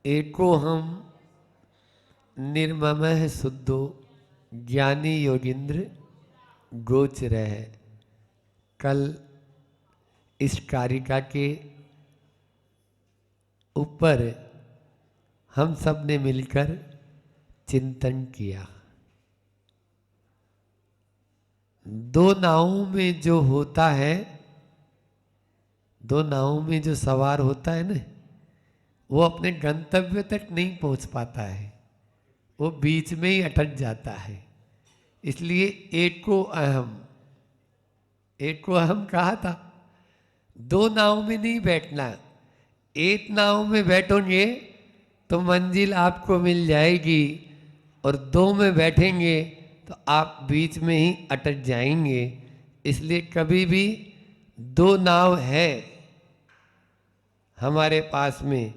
एको हम निर्ममः शुद्धो ज्ञानी योगिंद्र गोचर है। कल इस कारिका के ऊपर हम सब ने मिलकर चिंतन किया। दो नावों में जो होता है, दो नावों में जो सवार होता है ना, वो अपने गंतव्य तक नहीं पहुंच पाता है, वो बीच में ही अटक जाता है। इसलिए एको अहम, एको अहम कहा था। दो नाव में नहीं बैठना, एक नाव में बैठोगे तो मंजिल आपको मिल जाएगी, और दो में बैठेंगे तो आप बीच में ही अटक जाएंगे। इसलिए कभी भी दो नाव है हमारे पास में,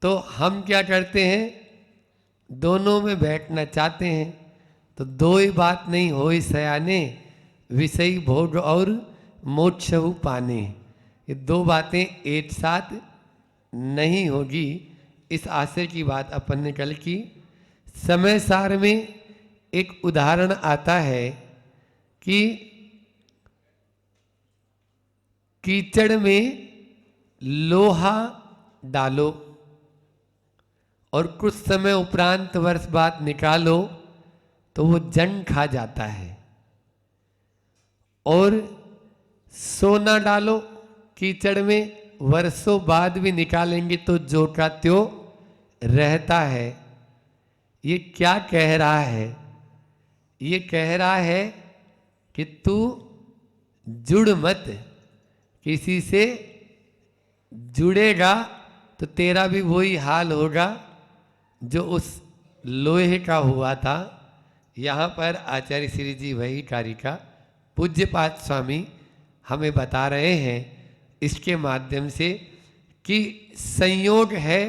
तो हम क्या करते हैं, दोनों में बैठना चाहते हैं। तो दो ही बात नहीं होई सयाने, विषय भोग और मोक्षहु पाने। ये दो बातें एक साथ नहीं होगी। इस आशय की बात अपन ने कल की। समय सार में एक उदाहरण आता है कि कीचड़ में लोहा डालो और कुछ समय उपरांत वर्ष बाद निकालो तो वो जंग खा जाता है, और सोना डालो कीचड़ में, वर्षों बाद भी निकालेंगे तो जो का त्यों रहता है। ये क्या कह रहा है? ये कह रहा है कि तू जुड़ मत, किसी से जुड़ेगा तो तेरा भी वही हाल होगा जो उस लोहे का हुआ था। यहाँ पर आचार्य श्री जी वही कारिका पूज्यपाद स्वामी हमें बता रहे हैं इसके माध्यम से कि संयोग है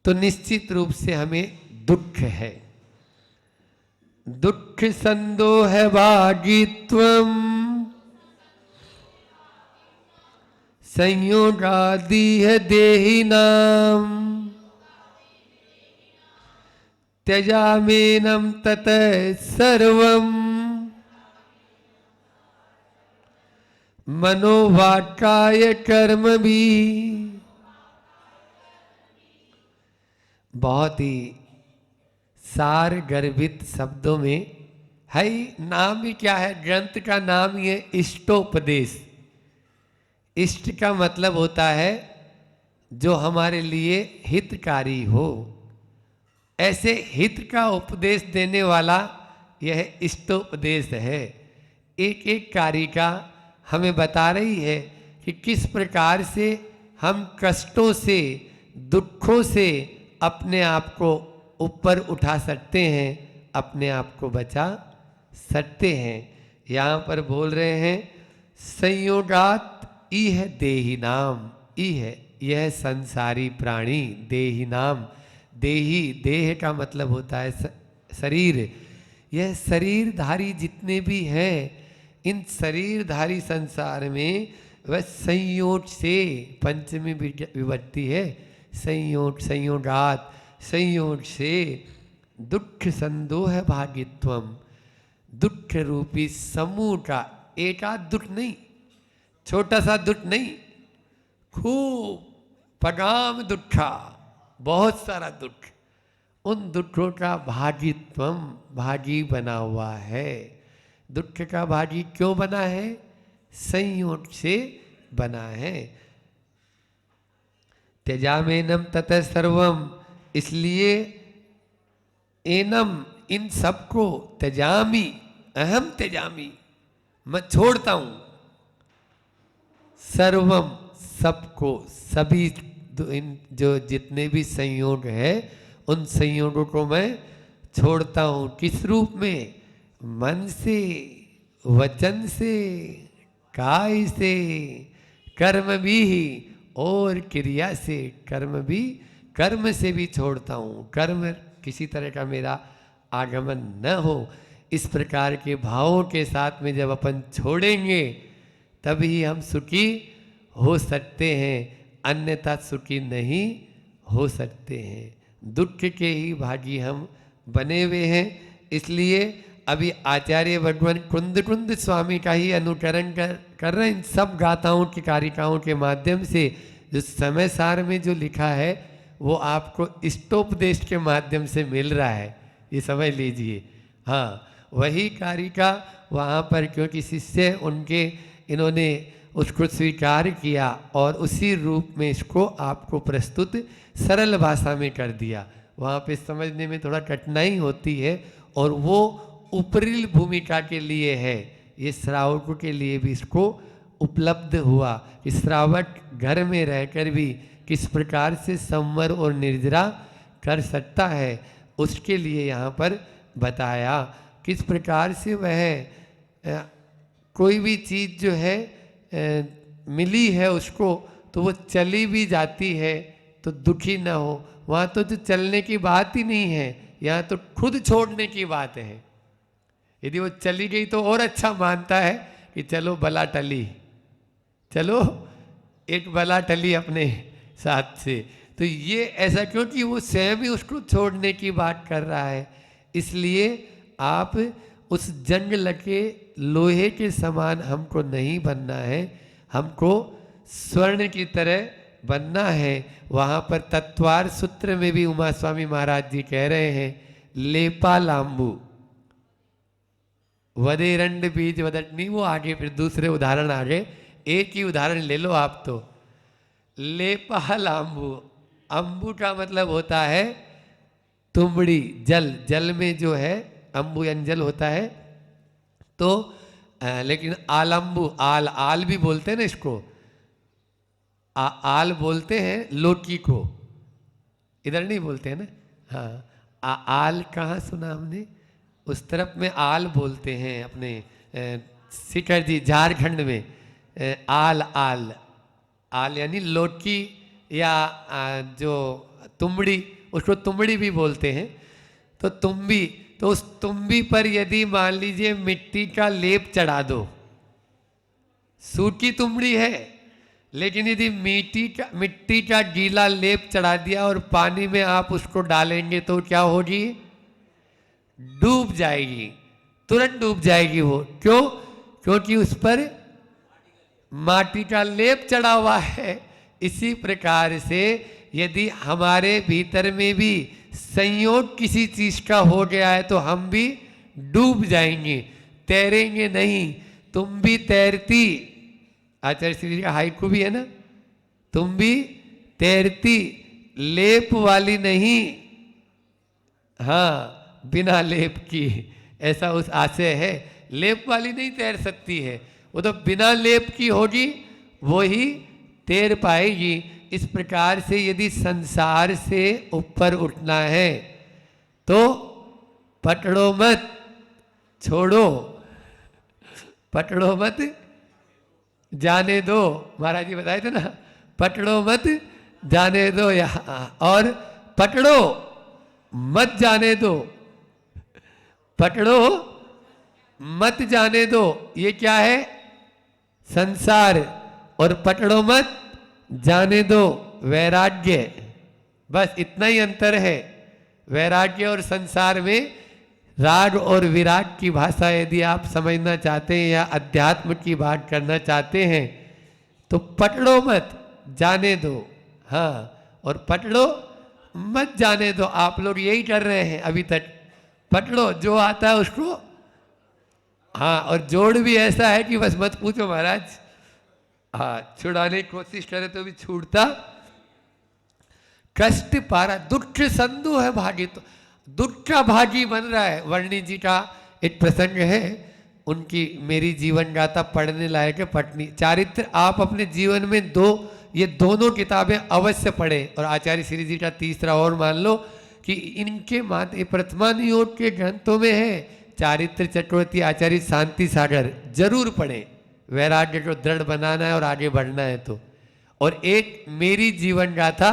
तो निश्चित रूप से हमें दुख है। दुख संदोह भागित्वम संयोगादि है देहिनाम त्यजामेनम ततः सर्वम मनोवाक्काय कर्म भी। बहुत ही सार गर्भित शब्दों में है। नाम ही क्या है? ग्रंथ का नाम ही है इष्टोपदेश। इष्ट का मतलब होता है जो हमारे लिए हितकारी हो। ऐसे हित का उपदेश देने वाला यह इष्टोपदेश है। एक एक कारिका हमें बता रही है कि किस प्रकार से हम कष्टों से, दुखों से अपने आप को ऊपर उठा सकते हैं, अपने आप को बचा सकते हैं। यहाँ पर बोल रहे हैं संयोगात इह देही नाम। इह यह संसारी प्राणी, देही नाम। देही देह का मतलब होता है शरीर। यह शरीरधारी जितने भी हैं, इन शरीरधारी संसार में वह संयोग से, पंचमी विभक्ति है, संयोग, संयोगात, संयोग से दुख संदोह भागित्वम, दुख रूपी समूह का, एकाध दुख नहीं, छोटा सा दुख नहीं, खूब पगाम दुखा, बहुत सारा दुख, उन दुखों का भागित्वम, भागी बना हुआ है। दुख का भागी क्यों बना है? संयोग से बना है। त्यजामेनम ततः सर्वम, इसलिए एनम, इन सबको, त्यजामी, अहम त्यजामी, मैं छोड़ता हूं, सर्वम, सबको, सभी इन जो जितने भी संयोग है उन संयोगों को मैं छोड़ता हूं। किस रूप में? मन से, वचन से, काय से, कर्म भी और क्रिया से। कर्म भी, कर्म से भी छोड़ता हूँ, कर्म किसी तरह का मेरा आगमन न हो। इस प्रकार के भावों के साथ में जब अपन छोड़ेंगे तभी हम सुखी हो सकते हैं। अन्यथा सुखी नहीं हो सकते हैं। दुख के ही भागी हम बने हुए हैं। इसलिए अभी आचार्य भगवान कुंद कुंद स्वामी का ही अनुकरण कर रहे हैं इन सब गाथाओं की कारिकाओं के माध्यम से। जो समय सार में जो लिखा है वो आपको इष्टोपदेश के माध्यम से मिल रहा है, ये समझ लीजिए। हाँ, वही कारिका वहाँ पर क्योंकि शिष्य उनके इन्होंने उसको स्वीकार किया और उसी रूप में इसको आपको प्रस्तुत सरल भाषा में कर दिया। वहाँ पे समझने में थोड़ा कठिनाई होती है और वो उपरिल भूमिका के लिए है। ये श्रावकों के लिए भी इसको उपलब्ध हुआ कि श्रावक घर में रहकर भी किस प्रकार से संवर और निर्जरा कर सकता है, उसके लिए यहाँ पर बताया। किस प्रकार से वह कोई भी चीज़ जो है मिली है उसको तो वो चली भी जाती है तो दुखी ना हो। वहाँ तो जो चलने की बात ही नहीं है, यहाँ तो खुद छोड़ने की बात है। यदि वो चली गई तो और अच्छा मानता है कि चलो बला टली, चलो एक बला टली अपने साथ से। तो ये ऐसा क्योंकि वो स्वयं ही उसको छोड़ने की बात कर रहा है। इसलिए आप उस जंग लगे लोहे के समान हमको नहीं बनना है, हमको स्वर्ण की तरह बनना है। वहाँ पर तत्वार सूत्र में भी उमा स्वामी महाराज जी कह रहे हैं, लेपा लांबू वदेरंड बीज वदटनी। वो आगे फिर दूसरे उदाहरण आगे, एक ही उदाहरण ले लो आप तो। लेपा लांबू, अम्बू का मतलब होता है तुमड़ी, जल, जल में जो है अम्बु अंजल होता है। तो लेकिन आलम्बु, आल, आल भी बोलते हैं ना इसको, आल बोलते हैं लोकी को, इधर नहीं बोलते हैं ना। हाँ, आल कहाँ सुना हमने, उस तरफ में आल बोलते हैं अपने शिखर जी झारखंड में आल, आल, आल यानी लोकी या जो तुमड़ी, उसको तुमड़ी भी बोलते हैं। तो तुम्बी, तो उस तुम्बी पर यदि मान लीजिए मिट्टी का लेप चढ़ा दो, सूखी तुमड़ी है लेकिन यदि मिट्टी का गीला लेप चढ़ा दिया और पानी में आप उसको डालेंगे तो क्या होगी, डूब जाएगी, तुरंत डूब जाएगी वो। क्यों? क्योंकि उस पर माटी का लेप चढ़ा हुआ है। इसी प्रकार से यदि हमारे भीतर में भी संयोग किसी चीज का हो गया है तो हम भी डूब जाएंगे, तैरेंगे नहीं। तुम भी तैरती, आचार्य श्री का हाइकू भी है ना, तुम भी तैरती लेप वाली नहीं, हाँ बिना लेप की, ऐसा उस आशय है। लेप वाली नहीं तैर सकती है, वो तो बिना लेप की होगी वो ही तैर पाएगी। इस प्रकार से यदि संसार से ऊपर उठना है तो पकड़ो मत, छोड़ो, पकड़ो मत, जाने दो। महाराज जी बताए थे ना, पकड़ो मत जाने दो, यहाँ और पकड़ो मत जाने दो, पकड़ो मत जाने दो, ये क्या है, संसार, और पकड़ो मत जाने दो वैराग्य। बस इतना ही अंतर है। वैराग्य और संसार में राग और विराग की भाषा यदि आप समझना चाहते हैं या अध्यात्म की बात करना चाहते हैं तो पकड़ो मत जाने दो, हाँ, और पकड़ो मत जाने दो। आप लोग यही कर रहे हैं अभी तक, पकड़ो जो आता है उसको, हाँ, और जोड़ भी ऐसा है कि बस मत पूछो महाराज, हाँ, छुड़ाने की कोशिश करे तो भी छूटता कष्ट पारा, दुख संधु है भागी, तो दुख का भागी बन रहा है। वर्णी जी का एक प्रसंग है, उनकी मेरी जीवन गाथा पढ़ने लायक है। पटनी चारित्र आप अपने जीवन में ये दोनों किताबें अवश्य पढ़ें। और आचार्य श्री जी का तीसरा और मान लो कि इनके माते प्रथमान योग के ग्रंथों में है चारित्र चक्रवर्ती आचार्य शांति सागर, जरूर पढ़ें। वैराग्य को दृढ़ बनाना है और आगे बढ़ना है तो। और एक मेरी जीवन गाथा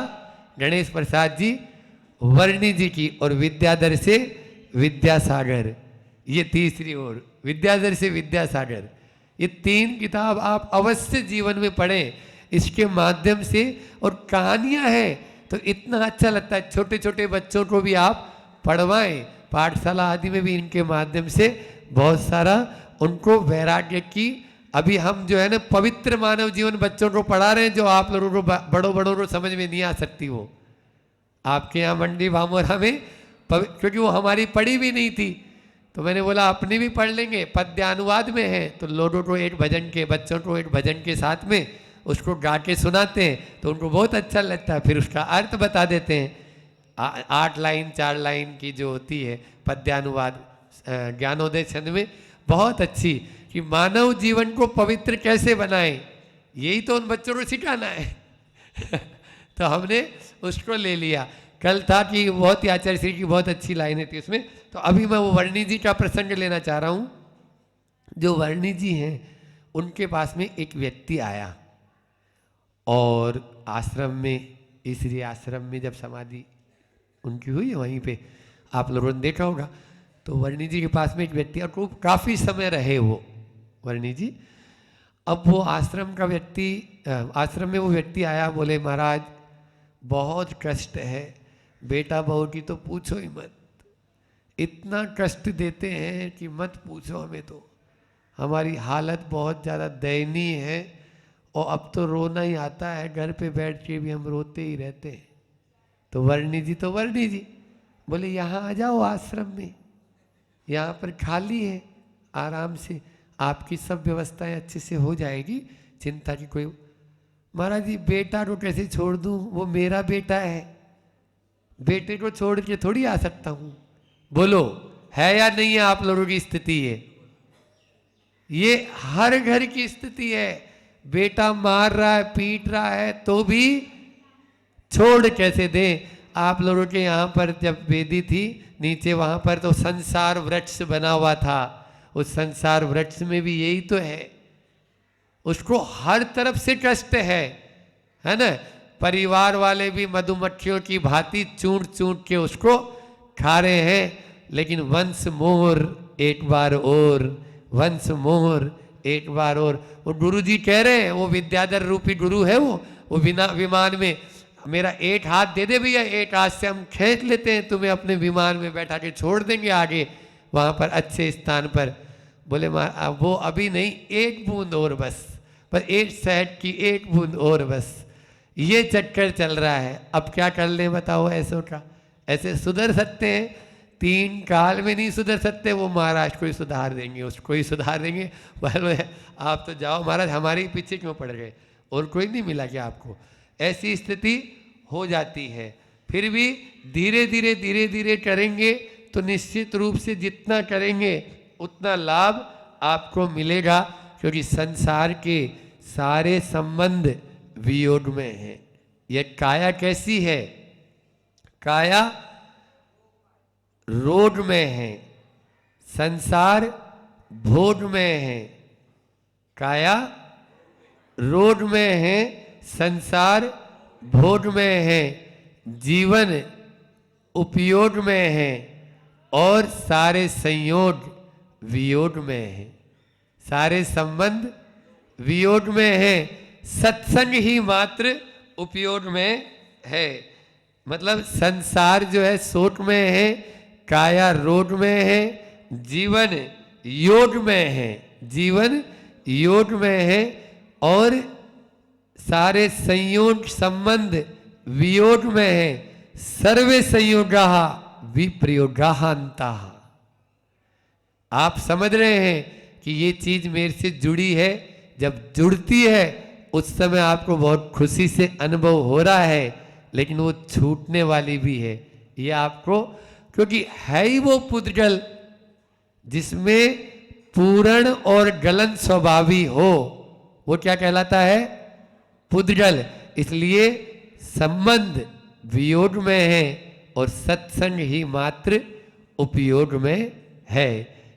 गणेश प्रसाद जी वर्णी जी की, और विद्याधर से विद्यासागर, ये तीसरी ओर, विद्याधर से विद्यासागर, ये 3 किताब आप अवश्य जीवन में पढ़ें। इसके माध्यम से, और कहानियां हैं तो इतना अच्छा लगता है। छोटे छोटे बच्चों को भी आप पढ़वाएं, पाठशाला आदि में भी इनके माध्यम से बहुत सारा उनको वैराग्य की, अभी हम जो है ना पवित्र मानव जीवन बच्चों को पढ़ा रहे हैं, जो आप लोगों को बड़ों बड़ों को समझ में नहीं आ सकती। वो आपके यहाँ मंडी भामोरा में क्योंकि वो हमारी पढ़ी भी नहीं थी, तो मैंने बोला अपनी भी पढ़ लेंगे, पद्यानुवाद में है, तो लोगों को एक भजन के, बच्चों को एक भजन के साथ में उसको गा के सुनाते हैं तो उनको बहुत अच्छा लगता है, फिर उसका अर्थ बता देते हैं। 8 लाइन 4 लाइन की जो होती है पद्यानुवाद ज्ञानोदय छंद में, बहुत अच्छी, कि मानव जीवन को पवित्र कैसे बनाएं, यही तो उन बच्चों को सिखाना है। तो हमने उसको ले लिया। कल था कि बहुत ही आचार्य श्री की बहुत अच्छी लाइनें थी उसमें। तो अभी मैं वो वर्णी जी का प्रसंग लेना चाह रहा हूँ। जो वर्णी जी हैं उनके पास में एक व्यक्ति आया और आश्रम में, इसलिए आश्रम में जब समाधि उनकी हुई है वहीं पे आप लोगों ने देखा होगा, तो वर्णी जी के पास में एक व्यक्ति, और खूब काफ़ी समय रहे वो वर्णी जी। अब वो आश्रम का व्यक्ति, आश्रम में वो व्यक्ति आया, बोले महाराज बहुत कष्ट है, बेटा बहू की तो पूछो ही मत, इतना कष्ट देते हैं कि मत पूछो, हमें तो हमारी हालत बहुत ज़्यादा दयनीय है, और अब तो रोना ही आता है, घर पे बैठ के भी हम रोते ही रहते हैं। तो वर्णी जी बोले यहाँ आ जाओ आश्रम में, यहाँ पर खाली है, आराम से आपकी सब व्यवस्थाएं अच्छे से हो जाएगी, चिंता की कोई। महाराज जी बेटा को कैसे छोड़ दूँ, वो मेरा बेटा है, बेटे को छोड़ के थोड़ी आ सकता हूँ। बोलो है या नहीं है आप लोगों की स्थिति है? ये हर घर की स्थिति है। बेटा मार रहा है, पीट रहा है, तो भी छोड़ कैसे दें। आप लोगों के यहाँ पर जब वेदी थी नीचे, वहाँ पर तो संसार वृक्ष बना हुआ था, उस संसार वृक्ष में भी यही तो है, उसको हर तरफ से कष्ट है ना। परिवार वाले भी मधुमक्खियों की भांति चूंट चूंट के उसको खा रहे हैं, लेकिन वंश मोर एक बार और, वंश मोर एक बार और। वो गुरु जी कह रहे हैं, वो विद्याधर रूपी गुरु है, वो बिना विमान में, मेरा एक हाथ दे दे भैया, एक हाथ से हम खींच लेते हैं, तुम्हें अपने विमान में बैठा के छोड़ देंगे आगे वहाँ पर अच्छे स्थान पर। बोले वो अभी नहीं, एक बूंद और बस, पर एक शहद की एक बूंद और बस, ये चक्कर चल रहा है। अब क्या कर ले बताओ ऐसों का? ऐसे सुधर सकते हैं? 3 काल में नहीं सुधर सकते। वो महाराज को ही सुधार देंगे, उसको ही सुधार देंगे। बोले आप तो जाओ महाराज, हमारे पीछे क्यों पड़ गए, और कोई नहीं मिला क्या आपको? ऐसी स्थिति हो जाती है। फिर भी धीरे धीरे करेंगे तो निश्चित रूप से जितना करेंगे उतना लाभ आपको मिलेगा, क्योंकि संसार के सारे संबंध वियोग में है। यह काया कैसी है? काया रोग में है, संसार भोग में है। काया रोग में है, संसार भोग में है, जीवन उपयोग में है, और सारे संयोग वियोग में है, सारे संबंध वियोग में है। सत्संग ही मात्र उपयोग में है। मतलब संसार जो है शोक में है, काया रोग में है, जीवन योग में है, जीवन योग में है, और सारे संयोग संबंध वियोग में है। सर्वे संयोगा विप्रयोगांता। आप समझ रहे हैं कि ये चीज मेरे से जुड़ी है। जब जुड़ती है उस समय आपको बहुत खुशी से अनुभव हो रहा है, लेकिन वो छूटने वाली भी है। ये आपको, क्योंकि है ही वो पुद्गल जिसमें पूर्ण और गलन स्वभावी हो, वो क्या कहलाता है? पुद्गल। इसलिए संबंध वियोग में है और सत्संग ही मात्र उपयोग में है।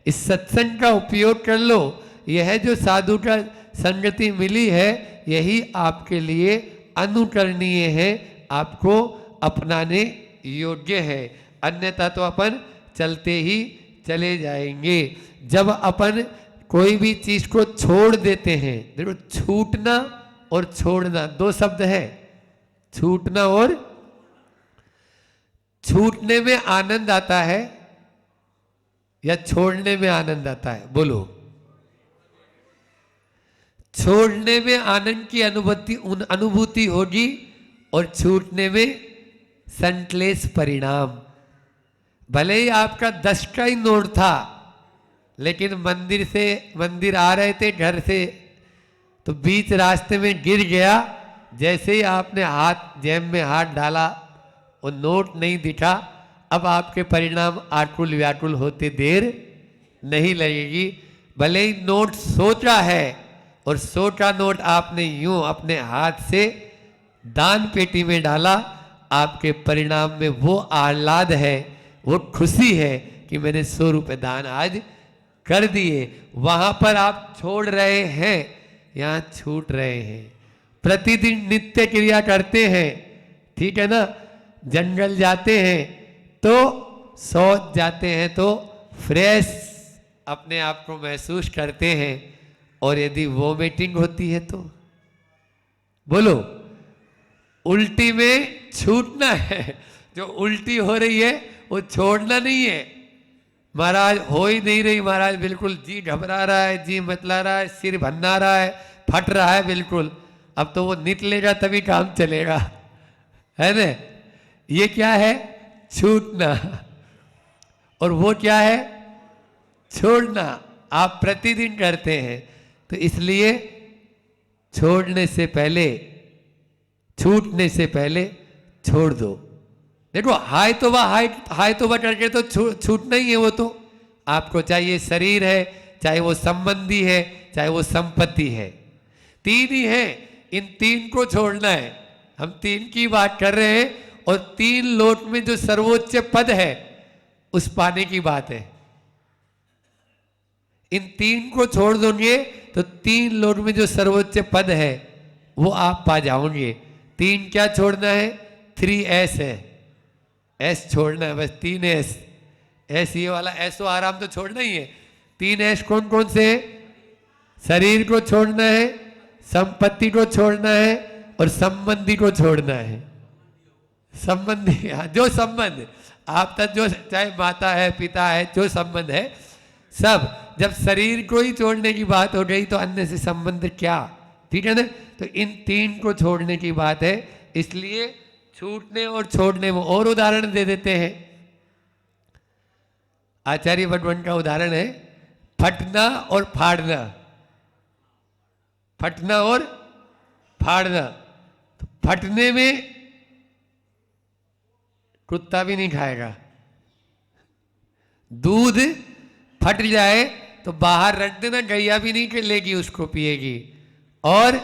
इस सत्संग का उपयोग कर लो। यह जो साधु का संगति मिली है, यही आपके लिए अनुकरणीय है, आपको अपनाने योग्य है। अन्यथा तो अपन चलते ही चले जाएंगे। जब अपन कोई भी चीज को छोड़ देते हैं, देखो छूटना और छोड़ना, दो शब्द है, छूटना और छूटने में आनंद आता है या छोड़ने में आनंद आता है? बोलो। छोड़ने में आनंद की अनुभूति होगी और छूटने में संकलेश परिणाम। भले ही आपका 10 का ही नोट था, लेकिन मंदिर आ रहे थे घर से, तो बीच रास्ते में गिर गया। जैसे ही आपने जेब में हाथ डाला, वो नोट नहीं दिखा। अब आपके परिणाम आकुल व्याकुल होते देर नहीं लगेगी। भले ही नोट सोचा है, और सोचा नोट आपने यूं अपने हाथ से दान पेटी में डाला, आपके परिणाम में वो आह्लाद है, वो खुशी है कि मैंने 100 रुपये दान आज कर दिए। वहां पर आप छोड़ रहे हैं, यहां छूट रहे हैं। प्रतिदिन नित्य क्रिया करते हैं, ठीक है ना, जंगल जाते हैं तो शौच जाते हैं तो फ्रेश अपने आप को महसूस करते हैं, और यदि वोमिटिंग होती है तो बोलो, उल्टी में छूटना है। जो उल्टी हो रही है वो छोड़ना नहीं है। महाराज हो ही नहीं रही, महाराज बिल्कुल जी घबरा रहा है, जी मतला रहा है, सिर भन्ना रहा है, फट रहा है बिल्कुल। अब तो वो निकलेगा तभी काम चलेगा, है ना। ये क्या है? छूटना। और वो क्या है? छोड़ना। आप प्रतिदिन करते हैं, तो इसलिए छोड़ने से पहले, छूटने से पहले छोड़ दो। देखो, हाय तोबा करके तो छूटना ही है। वो तो आपको चाहिए शरीर है, चाहे वो संबंधी है, चाहे वो संपत्ति है, 3 ही है। इन 3 को छोड़ना है। हम 3 की बात कर रहे हैं, और 3 लोक में जो सर्वोच्च पद है उस पाने की बात है। इन 3 को छोड़ दोगे तो 3 लोक में जो सर्वोच्च पद है वो आप पा जाओगे। 3 क्या छोड़ना है? 3S है। S छोड़ना है, बस 3S। S ये वाला ऐसो आराम तो छोड़ना ही है। 3S कौन कौन से है? शरीर को छोड़ना है, संपत्ति को छोड़ना है, और संबंधी को छोड़ना है। संबंधी, जो संबंध आप तक, जो चाहे माता है, पिता है, जो संबंध है सब। जब शरीर को ही छोड़ने की बात हो गई तो अन्य से संबंध क्या, ठीक है ना। तो इन 3 को छोड़ने की बात है, इसलिए छूटने और छोड़ने में और उदाहरण दे देते हैं। आचार्य भगवान का उदाहरण है फटना और फाड़ना। फटना और फाड़ना। तो फटने में कुत्ता भी नहीं खाएगा। दूध फट जाए तो बाहर रख देना, गैया भी नहीं लेगी, उसको पिएगी। और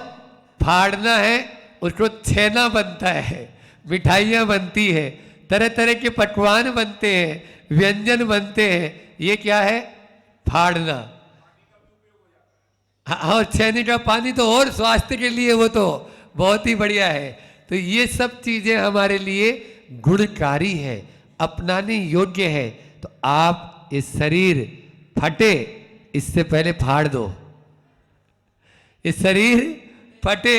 फाड़ना है, उसको छेना बनता है, मिठाइयाँ बनती है, तरह तरह के पकवान बनते हैं, व्यंजन बनते हैं। ये क्या है? फाड़ना। और छेने का पानी तो और स्वास्थ्य के लिए वो तो बहुत ही बढ़िया है। तो ये सब चीजें हमारे लिए गुणकारी है, अपनाने योग्य है। तो आप इस शरीर फटे इससे पहले फाड़ दो। इस शरीर फटे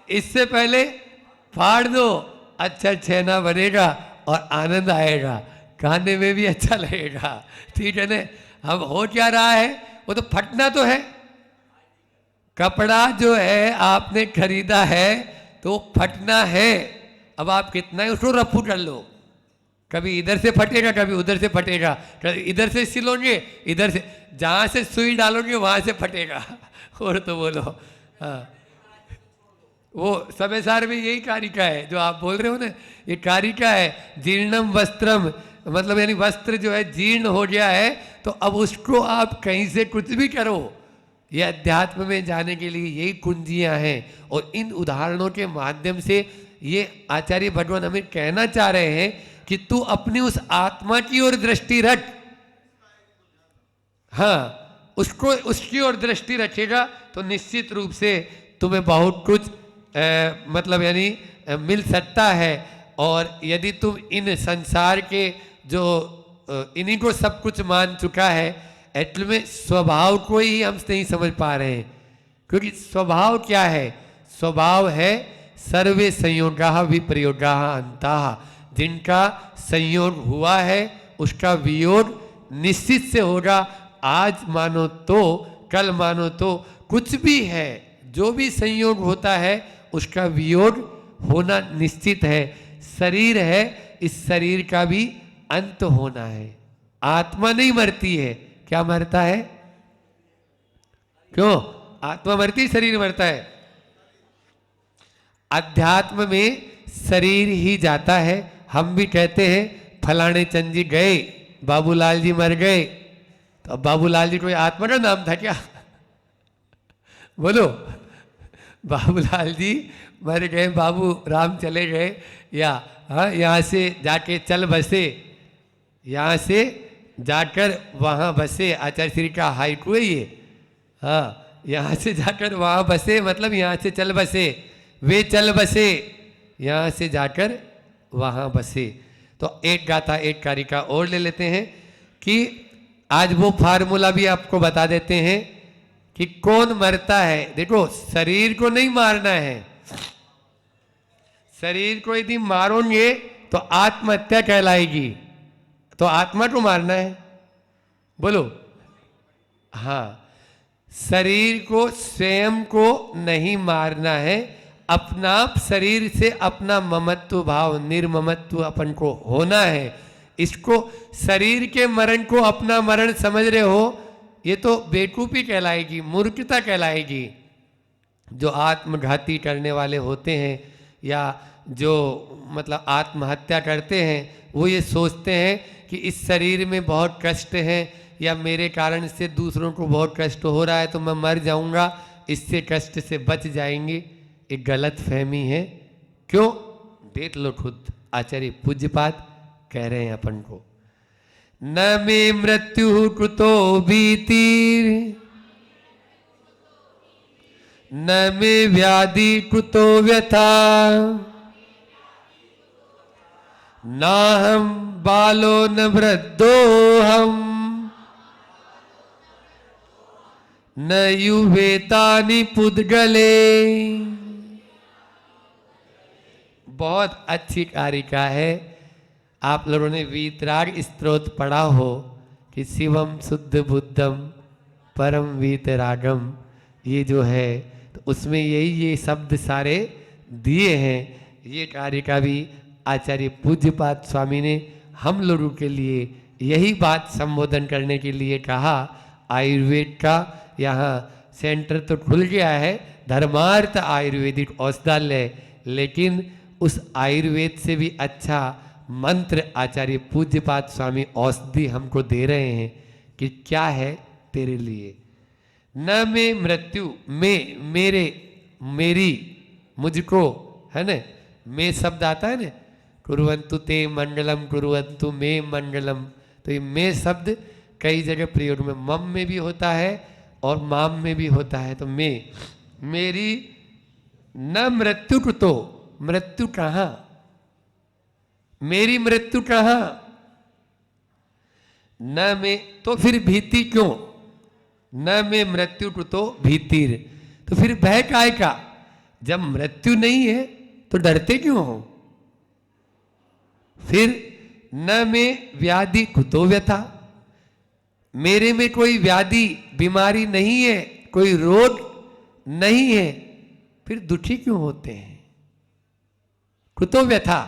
इससे पहले फाड़ दो। अच्छा छेना बनेगा और आनंद आएगा, खाने में भी अच्छा लगेगा, ठीक है ना। हम हो क्या रहा है? वो तो फटना तो है। कपड़ा जो है आपने खरीदा है तो फटना है। अब आप कितना ही उसको रफू कर लो, कभी इधर से फटेगा, कभी उधर से फटेगा, कभी इधर से सिलोगे, इधर से, जहाँ से सुई डालोगे वहाँ से फटेगा। और तो बोलो, हाँ, वो समय सार में यही कारिका है जो आप बोल रहे हो ना, ये कारिका है। जीर्णम वस्त्रम, मतलब यानी वस्त्र जो है जीर्ण हो गया है, तो अब उसको आप कहीं से कुछ भी करो। ये अध्यात्म में जाने के लिए यही कुंजियां हैं। और इन उदाहरणों के माध्यम से ये आचार्य भगवान हमें कहना चाह रहे हैं कि तू अपनी उस आत्मा की ओर दृष्टि रख। हाँ, उसको, उसकी ओर दृष्टि रखेगा तो निश्चित रूप से तुम्हें बहुत कुछ मतलब यानी मिल सकता है। और यदि तुम इन संसार के जो इन्हीं को सब कुछ मान चुका है, एक्चुअली में स्वभाव को ही हम नहीं समझ पा रहे हैं। क्योंकि स्वभाव क्या है? स्वभाव है सर्वे संयोगा विप्रयोगा अंतः, जिनका संयोग हुआ है उसका वियोग निश्चित से होगा। आज मानो तो कल मानो तो कुछ भी है, जो भी संयोग होता है उसका वियोग होना निश्चित है। शरीर है, इस शरीर का भी अंत होना है। आत्मा नहीं मरती है, क्या मरता है? क्यों? आत्मा मरती, शरीर मरता है। अध्यात्म में शरीर ही जाता है। हम भी कहते हैं फलाने चंद जी गए, बाबूलाल जी मर गए, तो अब बाबूलाल जी कोई आत्मा का नाम था क्या? बोलो, बाबूलाल जी मर गए, बाबू राम चले गए, या हाँ यहाँ से जाके चल बसे, यहाँ से जाकर वहाँ बसे। आचार्य श्री का हाइकू है ये। हाँ, यहाँ से जाकर वहाँ बसे मतलब यहाँ से चल बसे, वे चल बसे, यहाँ से जाकर वहाँ बसे। तो एक गाथा एक कारिका और ले लेते हैं कि आज वो फार्मूला भी आपको बता देते हैं कि कौन मरता है। देखो, शरीर को नहीं मारना है। शरीर को यदि मारोगे तो आत्महत्या कहलाएगी, तो आत्मा को मारना है। बोलो, हाँ, शरीर को स्वयं को नहीं मारना है। अपना शरीर से अपना ममत्व भाव, निर्ममत्व अपन को होना है। इसको शरीर के मरण को अपना मरण समझ रहे हो, ये तो बेवकूफी कहलाएगी, मूर्खता कहलाएगी। जो आत्मघाती करने वाले होते हैं या जो मतलब आत्महत्या करते हैं, वो ये सोचते हैं कि इस शरीर में बहुत कष्ट है या मेरे कारण से दूसरों को बहुत कष्ट हो रहा है तो मैं मर जाऊंगा, इससे कष्ट से बच जाएंगे। एक गलत फहमी है। क्यों? देख लो खुद, आचार्य पूज्यपाद कह रहे हैं अपन को, न मे मृत्यु कुतो भीतिर, न मे व्याधि कुतो व्यथा, ना हम बालो न वृद्धो हम, न युवेतानि पुद्गले। बहुत अच्छी कारिका है। आप लोगों ने वीतराग स्तोत्र पढ़ा हो कि शिवम शुद्ध बुद्धम परम वीतरागम, ये जो है तो उसमें यही ये शब्द सारे दिए हैं। ये कारिका भी आचार्य पूज्यपाद स्वामी ने हम लोगों के लिए यही बात संबोधन करने के लिए कहा। आयुर्वेद का यहाँ सेंटर तो खुल गया है, धर्मार्थ आयुर्वेदिक औषधालय, लेकिन उस आयुर्वेद से भी अच्छा मंत्र आचार्य पूज्यपाद स्वामी औषधि हमको दे रहे हैं कि क्या है तेरे लिए। न में मृत्यु, में मेरे, मेरी, मुझको, है ना, में शब्द आता है ना, कुर्वन्तु ते मंगलम कुर्वन्तु मे मंगलम। तो ये में शब्द कई जगह प्रयोग में, मम में भी होता है और माम में भी होता है। तो में, मेरी, न मृत्यु को, तो मृत्यु कहाँ, मेरी मृत्यु कहाँ, न में, तो फिर भीति क्यों? न में मृत्यु को तो भीतिर, तो फिर भय काय का? जब मृत्यु नहीं है तो डरते क्यों हो? फिर न में व्याधि कुतो व्यथा, मेरे में कोई व्याधि बीमारी नहीं है, कोई रोग नहीं है, फिर दुखी क्यों होते हैं? कुतो व्यथा,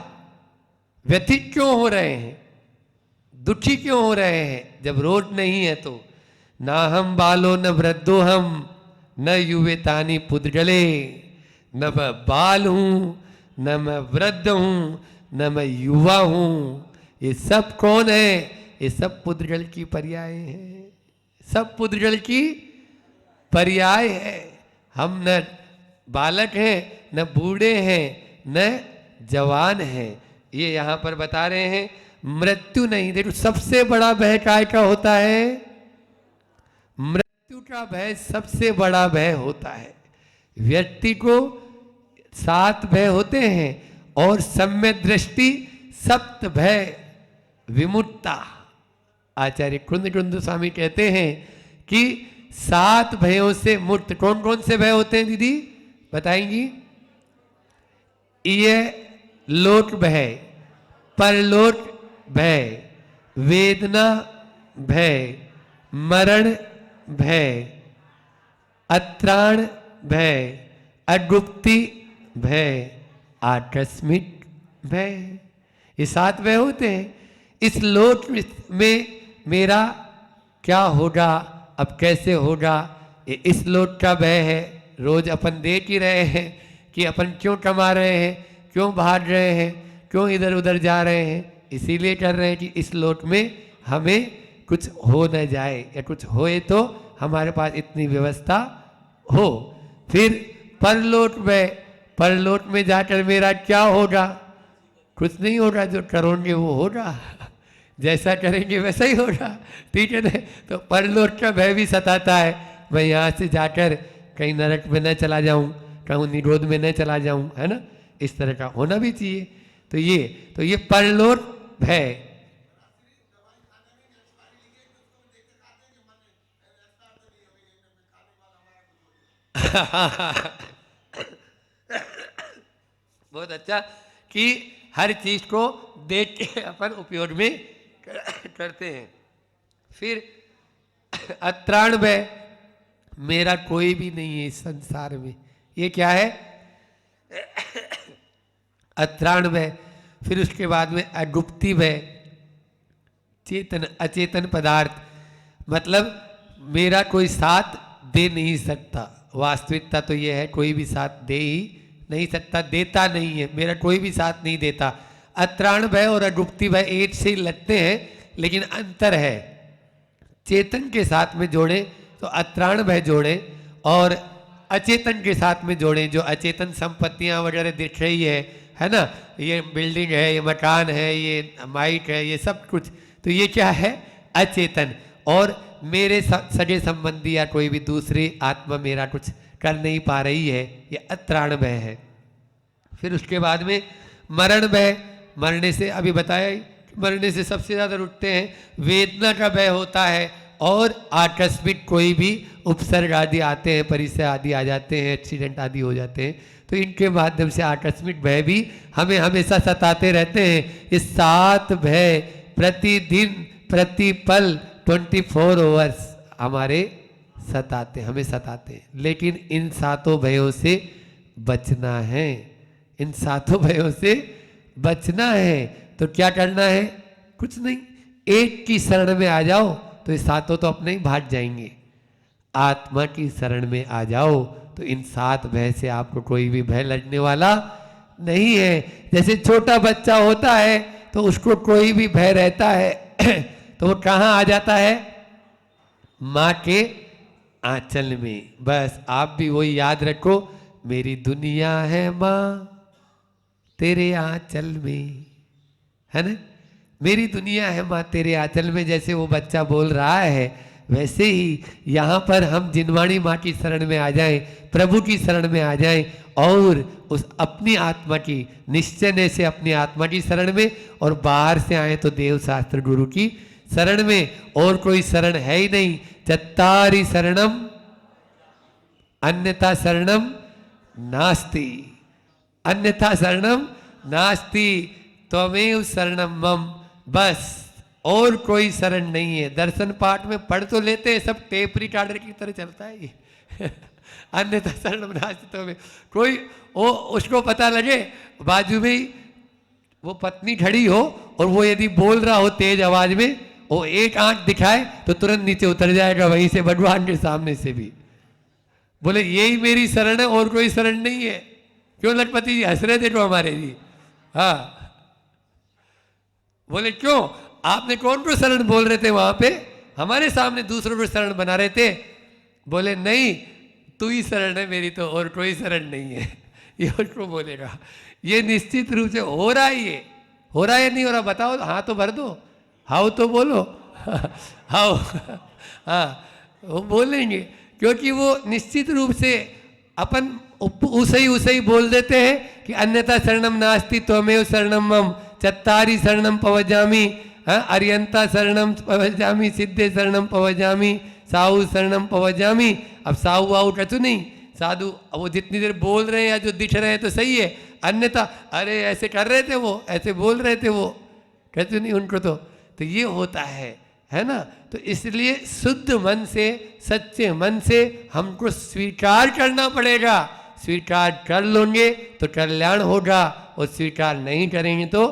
व्यथित क्यों हो रहे हैं, दुखी क्यों हो रहे हैं जब रोग नहीं है तो? ना हम बालो न वृद्धो हम, न युवेतानि पुद्गले, न मैं बाल हूं, न मैं वृद्ध हूं, न मैं युवा हूं। ये सब कौन है? ये सब पुद्गल की पर्याय है, सब पुद्गल की पर्याय है। हम न बालक हैं, न बूढ़े हैं, न जवान हैं। ये यहाँ पर बता रहे हैं मृत्यु नहीं। देखो, सबसे बड़ा भय काय का होता है? मृत्यु का भय सबसे बड़ा भय होता है। व्यक्ति को 7 भय होते हैं और सम्यक दृष्टि सप्त भय विमुक्ता। आचार्य कुंद स्वामी कहते हैं कि 7 भयों से मुक्त। कौन कौन से भय होते हैं दीदी? बताएंगी? ये लोट भय, परलोट भय, वेदना भय, मरण भय, अत्राण भय, अगुप्ति भय, आकस्मिक भय। ये 7 भय होते हैं। इस लोट में मेरा क्या होगा, अब कैसे होगा, ये इस लोट का भय है। रोज अपन देख ही रहे हैं कि अपन क्यों कमा रहे हैं, क्यों भाग रहे हैं, क्यों इधर उधर जा रहे हैं, इसीलिए कर रहे हैं कि इस लोट में हमें कुछ हो न जाए, या कुछ होए तो हमारे पास इतनी व्यवस्था हो। फिर परलोट में, परलोट में जाकर मेरा क्या होगा? कुछ नहीं होगा, जो करोगे वो होगा, जैसा करेंगे वैसा ही होगा, ठीक है ना। तो परलोट का भय भी सताता है, मैं यहाँ से जाकर कहीं नरक में न चला जाऊँ, कहूँ निरोध में न चला जाऊँ, है ना। इस तरह का होना भी चाहिए। तो ये परलोट भय। बहुत अच्छा कि हर चीज को देख के अपन उपयोग में करते हैं। फिर अत्राण भय, मेरा कोई भी नहीं है इस संसार में, ये क्या है? अत्राण भय। फिर उसके बाद में अगुप्ति भय, चेतन अचेतन पदार्थ, मतलब मेरा कोई साथ दे नहीं सकता। वास्तविकता तो यह है कोई भी साथ दे ही नहीं सकता, देता नहीं है, मेरा कोई भी साथ नहीं देता। अत्राण भय और अगुप्ति भय एक से ही लगते हैं, लेकिन अंतर है। चेतन के साथ में जोड़े तो अत्राण भय जोड़े, और अचेतन के साथ में जोड़े, जो अचेतन संपत्तियां वगैरह दिख रही है ना, ये बिल्डिंग है, ये मकान है, ये माइक है, ये सब कुछ, तो ये क्या है? अचेतन। और मेरे सगे संबंधी या कोई भी दूसरी आत्मा मेरा कुछ कर नहीं पा रही है, ये अत्राण भय है। फिर उसके बाद में मरण भय, मरने से अभी बताया ही, मरने से सबसे ज़्यादा रुकते हैं। वेदना का भय होता है, और आकस्मिक कोई भी उपसर्ग आदि आते हैं, परिचय आदि आ जाते हैं, एक्सीडेंट आदि हो जाते हैं, तो इनके माध्यम से आकस्मिक भय भी हमें हमेशा सताते रहते हैं। ये 7 भय प्रतिदिन प्रतिपल 24 आवर्स हमारे सताते, हमें सताते हैं। लेकिन इन 7 भयों से बचना है, इन 7 भयों से बचना है। तो क्या करना है? कुछ नहीं, एक की शरण में आ जाओ तो ये 7 तो अपने ही भाग जाएंगे। आत्मा की शरण में आ जाओ तो इन 7 भय से आपको कोई भी भय लगने वाला नहीं है। जैसे छोटा बच्चा होता है तो उसको कोई भी भय रहता है तो वो कहाँ आ जाता है? माँ के आंचल में। बस आप भी वही याद रखो, मेरी दुनिया है माँ तेरे आंचल में, है ना। मेरी दुनिया है माँ तेरे आंचल में, जैसे वो बच्चा बोल रहा है, वैसे ही यहाँ पर हम जिनवाणी माँ की शरण में आ जाएं, प्रभु की शरण में आ जाएं, और उस अपनी आत्मा की निश्चय से अपनी आत्मा की शरण में, और बाहर से आए तो देव शास्त्र गुरु की शरण में। और कोई शरण है ही नहीं। चत्तारि शरणम अन्यथा शरणम नास्ति, अन्यथा शरणम नास्ति त्वमेव शरणम मम। बस और कोई शरण नहीं है। दर्शन पाठ में पढ़ तो लेते हैं, सब टेप रिकॉर्डर की तरह चलता है ये अन्यथा शरणम नास्ति त्वमेव। कोई वो उसको पता लगे बाजू में वो पत्नी खड़ी हो और वो यदि बोल रहा हो तेज आवाज में, वो एक आंख दिखाए तो तुरंत नीचे उतर जाएगा वहीं से, भगवान के सामने से भी। बोले यही मेरी शरण है, और कोई शरण नहीं है। क्यों लखपति जी हंस रहे थे तो हमारे जी? हाँ, बोले क्यों? आपने कौन को शरण बोल रहे थे वहां पे? हमारे सामने दूसरों को शरण बना रहे थे। बोले नहीं, तू ही शरण है मेरी, तो और कोई शरण नहीं है। ये उसको बोलेगा। ये निश्चित रूप से हो रहा है। ये हो रहा है नहीं हो रहा? बताओ, हाँ तो भर दो, हाउ तो बोलो हाउ। हाँ, वो बोलेंगे, क्योंकि वो निश्चित रूप से अपन उसे ही बोल देते हैं कि अन्यथा शरणम नास्ति त्वमेव शरणम मम, चत्तारि शरणम पवजामि, अर्यंता शरणम पवजामि, सिद्धे शरणम पवजामि, साहु शरणम पवजामि। अब साहु वाहु कछु नहीं, साधु वो जितनी देर बोल रहे हैं या जो दिख रहे हैं तो सही है, अन्यथा अरे ऐसे कर रहे थे वो, ऐसे बोल रहे थे वो, कहते नहीं उनको तो ये होता है ना। तो इसलिए शुद्ध मन से, सच्चे मन से हमको स्वीकार करना पड़ेगा। स्वीकार कर लोगे तो कल्याण होगा, और स्वीकार नहीं करेंगे तो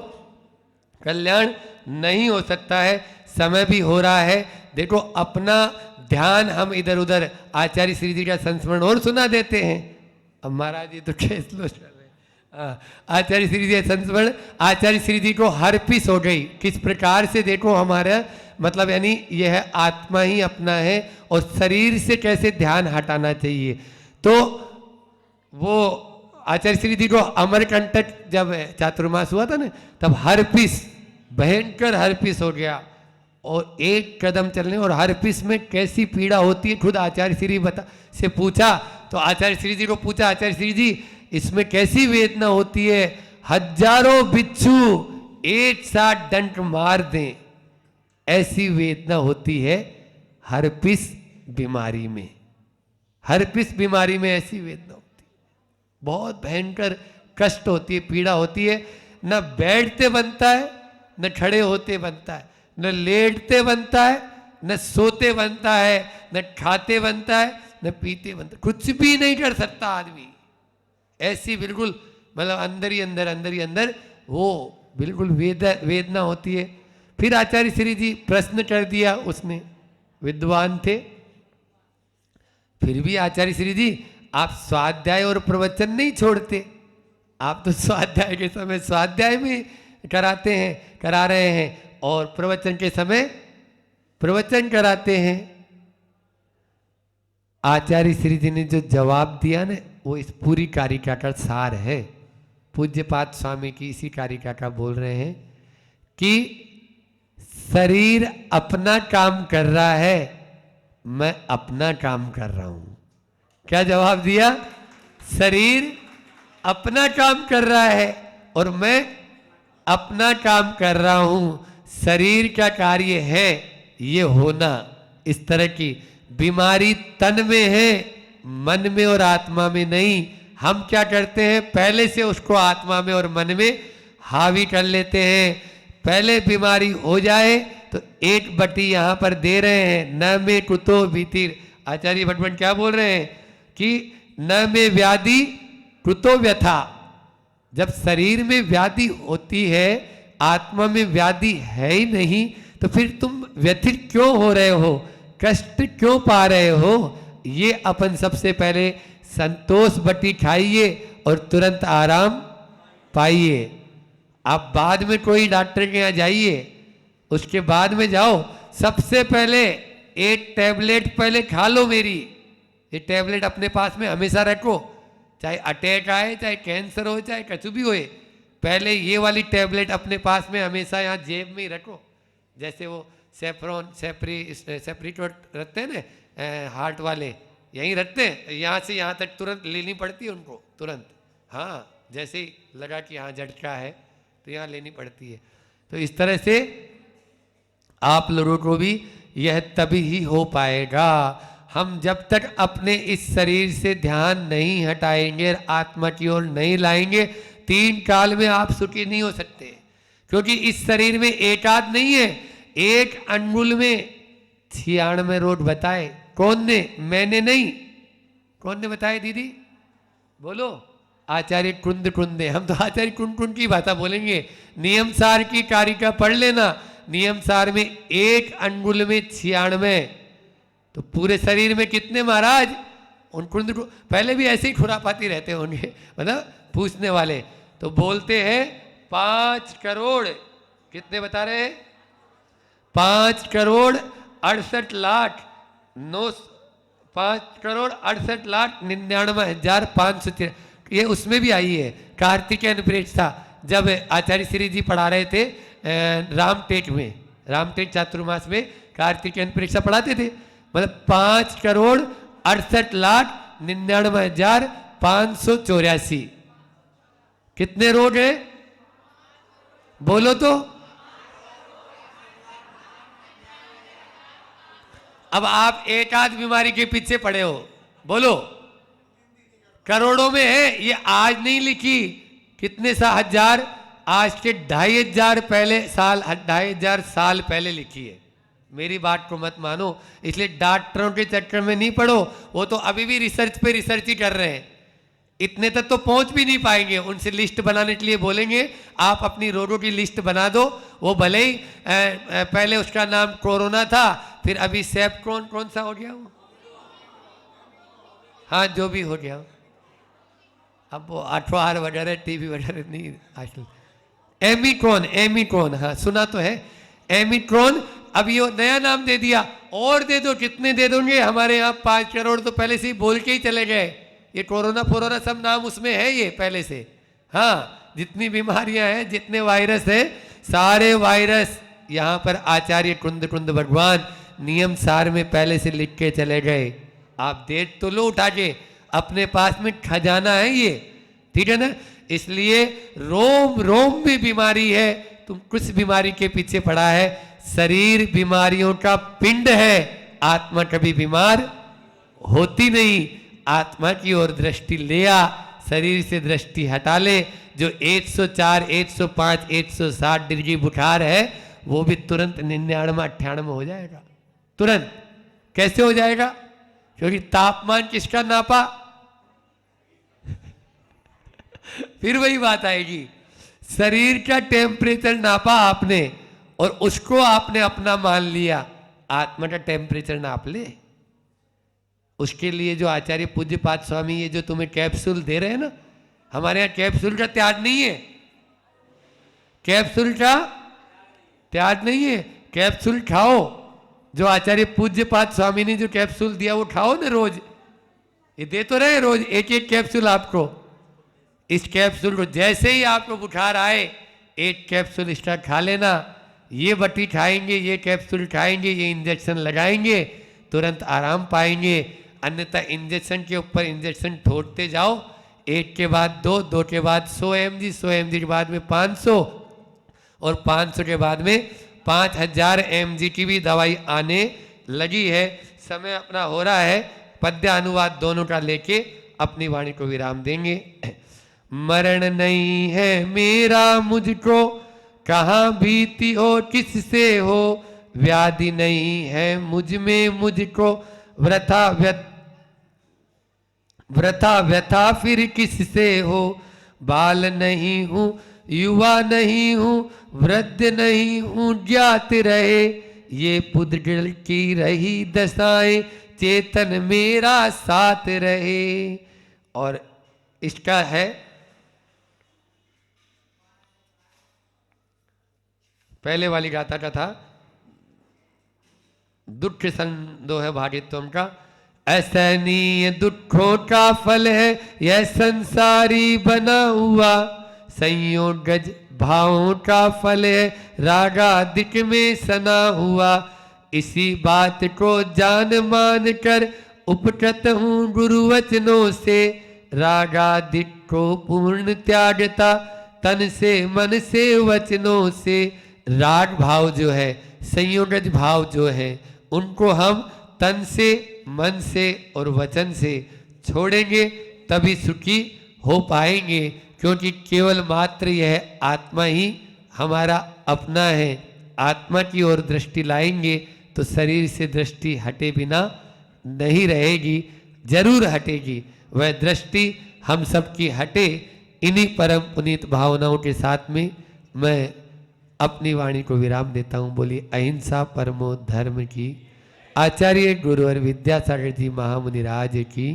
कल्याण नहीं हो सकता है। समय भी हो रहा है, देखो अपना ध्यान हम इधर उधर, आचार्य श्री जी का संस्मरण और सुना देते हैं। अब महाराज जी तो केस लो चल रहे, आचार्य श्री जी संस्मरण, आचार्य श्री जी को हर्पिस हो गई। किस प्रकार से देखो हमारा मतलब, यानी यह आत्मा ही अपना है और शरीर से कैसे ध्यान हटाना चाहिए। तो वो आचार्य श्री जी को अमरकंटक जब चातुर्मास हुआ था ना, तब हर्पिस, भयंकर हर्पिस हो गया, और एक कदम चलने, और हर्पिस में कैसी पीड़ा होती है खुद आचार्य श्री से पूछा, तो आचार्य श्री जी को पूछा, आचार्य श्री जी इसमें कैसी वेदना होती है? हजारों बिच्छू एक साथ डंक मार दें ऐसी वेदना होती है हर्पिस बीमारी में। हर्पिस बीमारी में ऐसी वेदना होती है, बहुत भयंकर कष्ट होती है, पीड़ा होती है। न बैठते बनता है, न खड़े होते बनता है, न लेटते बनता है, न सोते बनता है, न खाते बनता है, न पीते बनता है, कुछ भी नहीं कर सकता आदमी। ऐसी बिल्कुल मतलब अंदर ही अंदर वो बिल्कुल वेदना होती है। फिर आचार्य श्री जी प्रश्न कर दिया उसने, विद्वान थे, फिर भी आचार्य श्री जी आप स्वाध्याय और प्रवचन नहीं छोड़ते, आप तो स्वाध्याय के समय स्वाध्याय में कराते हैं, करा रहे हैं, और प्रवचन के समय प्रवचन कराते हैं। आचार्य श्री जी ने जो जवाब दिया ना, वो इस पूरी कारिका का सार है। पूज्यपाद स्वामी की इसी कारिका का बोल रहे हैं कि शरीर अपना काम कर रहा है, मैं अपना काम कर रहा हूं। क्या जवाब दिया? शरीर अपना काम कर रहा है और मैं अपना काम कर रहा हूं। शरीर का कार्य है ये होना। इस तरह की बीमारी तन में है, मन में और आत्मा में नहीं। हम क्या करते हैं, पहले से उसको आत्मा में और मन में हावी कर लेते हैं। पहले बीमारी हो जाए तो एक बटी यहां पर दे रहे हैं, न में कुतो भीतिर। आचार्य भटवन क्या बोल रहे हैं कि न में व्याधि कुतो व्यथा। जब शरीर में व्याधि होती है, आत्मा में व्याधि है ही नहीं, तो फिर तुम व्यथित क्यों हो रहे हो, कष्ट क्यों पा रहे हो? ये अपन सबसे पहले संतोष बटी खाइए और तुरंत आराम पाइए। आप बाद में कोई डॉक्टर के यहाँ जाइए, उसके बाद में जाओ, सबसे पहले एक टैबलेट पहले खा लो मेरी। ये टैबलेट अपने पास में हमेशा रखो, चाहे अटैक आए, चाहे कैंसर हो, चाहे कुछ भी होए, पहले ये वाली टैबलेट अपने पास में हमेशा यहाँ जेब में ही रखो। जैसे वो सेफ्रॉन सेप्रीटोट रखते हैं ना हार्ट वाले, यहीं रखते हैं, यहाँ से यहाँ तक तुरंत लेनी पड़ती है उनको, तुरंत। हाँ, जैसे ही लगा कि यहाँ झटका है तो यहाँ लेनी पड़ती है। तो इस तरह से आप लोगों को भी यह तभी ही हो पाएगा। हम जब तक अपने इस शरीर से ध्यान नहीं हटाएंगे, आत्मा की ओर नहीं लाएंगे, 3 काल में आप सुखी नहीं हो सकते। क्योंकि इस शरीर में एकाध नहीं है, एक अंगुल में 96 रोग बताए। कौन ने? मैंने नहीं। कौन ने बताए दीदी? बोलो। आचार्य कुंद कुंदे। हम तो आचार्य कुंद कुंद की बात बोलेंगे। नियम सार की कारिका पढ़ लेना। नियम सार में एक अंगुल में 96, तो पूरे शरीर में कितने महाराज? उन कुंद पहले भी ऐसे ही खुरापाती रहते होंगे, मतलब पूछने वाले। तो बोलते हैं 5 करोड़, कितने बता रहे हैं? 5 करोड़ 68 लाख 5 करोड़ 68 लाख 99,500। ये उसमें भी आई है, कार्तिकेय प्रेक्ष था, जब आचार्य श्री जी पढ़ा रहे थे रामटेक में, रामटेक चातुर्मास में कार्तिकेय प्रेक्षा पढ़ाते थे। मतलब 5 करोड़ 68 लाख 99,584। कितने रोग हैं बोलो तो? अब आप एक आध बीमारी के पीछे पड़े हो, बोलो। करोड़ों में है, ये आज नहीं लिखी, कितने सा हजार, आज के 2500 पहले साल 2500 साल पहले लिखी है। मेरी बात को मत मानो, इसलिए डॉक्टरों के चक्कर में नहीं पड़ो, वो तो अभी भी रिसर्च पे रिसर्च ही कर रहे हैं, इतने तक तो पहुंच भी नहीं पाएंगे। उनसे लिस्ट बनाने के लिए बोलेंगे आप अपनी रोगों की लिस्ट बना दो, वो भले ही पहले उसका नाम कोरोना था, फिर अभी सैप कौन सा हो गया वो, हाँ जो भी हो गया, अब वो अठवार वगैरह टीवी वगैरह नहीं, आजकल एमिक्रॉन, हाँ सुना तो है एमिक्रॉन, अब ये नया नाम दे दिया, और दे दो, कितने दे दोगे, हमारे यहाँ 5 करोड़ तो पहले से ही बोल के ही चले गए, ये कोरोना फोरोना सब नाम उसमें है ये पहले से। हाँ जितनी बीमारियां हैं, जितने वायरस हैं, सारे वायरस यहाँ पर आचार्य कुंद भगवान नियम सार में पहले से लिख के चले गए। आप देख तो लो उठा के, अपने पास में खजाना है ये, ठीक है ना। इसलिए रोम रोम भी बीमारी है, तुम कुछ बीमारी के पीछे पड़ा है, शरीर बीमारियों का पिंड है, आत्मा कभी बीमार होती नहीं। आत्मा की ओर दृष्टि ले आ, शरीर से दृष्टि हटा ले। जो 104, 105, 160 डिग्री बुखार है वो भी तुरंत 99, 98 हो जाएगा, तुरंत। कैसे हो जाएगा? क्योंकि तापमान किसका नापा फिर वही बात आएगी, शरीर का टेम्परेचर नापा आपने और उसको आपने अपना मान लिया। आत्मा का टेम्परेचर नाप ले। उसके लिए जो आचार्य पूज्यपाद स्वामी ये जो तुम्हें कैप्सूल दे रहे हैं ना, हमारे यहाँ कैप्सूल का त्याग नहीं है, कैप्सूल का त्याग नहीं है, कैप्सूल खाओ। जो आचार्य पूज्यपाद स्वामी ने जो कैप्सूल दिया वो खाओ ना रोज, ये दे तो रहे रोज एक एक कैप्सूल आपको। इस कैप्सूल को जैसे ही आपको बुखार आए एक कैप्सूल इसका खा लेना, ये बटी खाएंगे, ये कैप्सूल खाएंगे, ये इंजेक्शन लगाएंगे, तुरंत आराम पाएंगे। अन्यथा इंजेक्शन के ऊपर इंजेक्शन ठोकते जाओ, एक के बाद 2, 2 के बाद 100 mg, 100 mg के बाद में 500 और 500 के बाद में 5000 mg की भी दवाई आने लगी है। समय अपना हो रहा है, पद्य अनुवाद दोनों का लेके अपनी वाणी को विराम देंगे। मरण नहीं है मेरा मुझको, कहाँ भीति हो किससे हो, व्याधि नहीं है मुझ में मुझको, वृथा व्यथा फिर किससे हो, बाल नहीं हूँ युवा नहीं हूँ, वृद्ध नहीं हूँ, ज्ञात रहे ये पुद्गल की रही दशाएं, चेतन मेरा साथ रहे। और इसका है पहले वाली गाथा का था, दुख संदोह भागित्वम का, असहनीय दुखों का फल है यह संसारी बना हुआ, संयोगज भावों का फल है रागादिक में सना हुआ, इसी बात को जान मान कर उपकृत हूँ गुरु वचनों से, रागादिक को पूर्ण त्यागता तन से मन से वचनों से। राग भाव जो है, संयोगज भाव जो है, उनको हम तन से मन से और वचन से छोड़ेंगे तभी सुखी हो पाएंगे, क्योंकि केवल मात्र यह आत्मा ही हमारा अपना है। आत्मा की ओर दृष्टि लाएंगे तो शरीर से दृष्टि हटे बिना नहीं रहेगी, जरूर हटेगी। वह दृष्टि हम सबकी हटे, इन्हीं परम पुनीत भावनाओं के साथ में मैं अपनी वाणी को विराम देता हूँ। बोलिए अहिंसा परमो धर्म की, आचार्य गुरु और विद्यासागर जी महामुनि राज की।